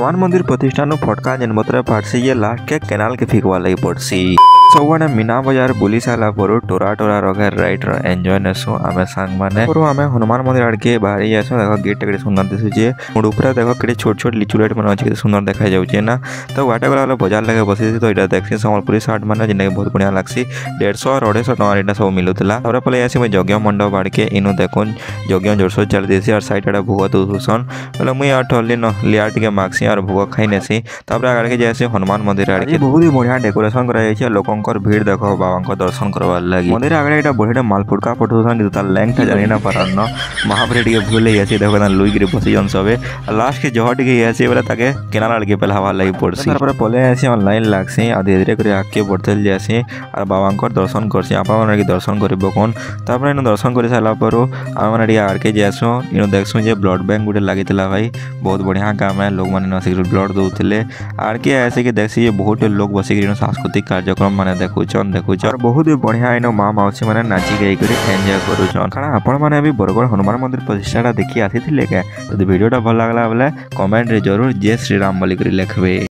हनुमान मंदिर प्रतिष्ठान फटका जनमतरा फाटसी ये लास्ट के केनाल के फिकवा लगी पड़सी सबने मीना बाजार बुली सारा पर टोरा टोरा रगे राइट एंजॉय नेसु आमे सांग माने और आमे हनुमान मंदिर आड़ के बाहरी जासु देखो गेट केडे सुंदर दिसुचे मुड ऊपर देखो केडे छोट छोट लिचू लाइट मन अछि सुंदर देखा जाउचे ना तो वाटे गला बाजार लगे बसी तो इटा देखसी संबलपुरी शर्ट माने जिने बहुत बढ़िया लागसी 150 और 250 टका इटा सब मिलुतला और पले आसी मैं यज्ञ मंडप आड़ के इनु देखोन यज्ञ जोरसो चल देसी और साइड एटा भोग तुसन बोले मुई आठली न लिया टिके मागसी और भोग खाई नेसी तापर आड़ के जासी हनुमान मंदिर आड़ के बहुत ही बढ़िया डेकोरेशन करा जायछि लोकंकर भीड़ देखो बाबा दर्शन करवार लगी मंदिर आगे एटा बढ़िया मालपुड़का पठौसन किंतु तार लैंग जानी ना पारन महापुरी टिके भूल जासी देखो ता लुई गिरी बसी जन सबे लास्ट के जह टिके आसी बोले ताके केनाल आड़ के पहलावा लगी पड़सी तापर पले आसी ऑनलाइन लागसी आ धीरे धीरे करे आके बढ़तल जासी और बाबा दर्शन करसी आपन मन के दर्शन करबो कोन तापर इन दर्शन कर साला पर आ मन टिके आड़ के जासु इन देखसु जे ब्लड बैंक गुटे लागितला भाई बहुत बढ़िया काम है लोग माने नसी ब्लड दउथिले आड़ के ऐसे के देखसी जे बहुत लोग बसी इन सांस्कृतिक कार्यक्रम माने देखुचन और बहुत बढ़िया इन माँ मौसी मैंने नाची गई एंजॉय करुचन कारण आपण मैंने भी बरगढ़ हनुमान मंदिर प्रतिष्ठा देखी आसी क्या यदि वीडियोटा भल लगला बेले कमेंट रे जरूर जय श्री राम बोलिक लिखबे।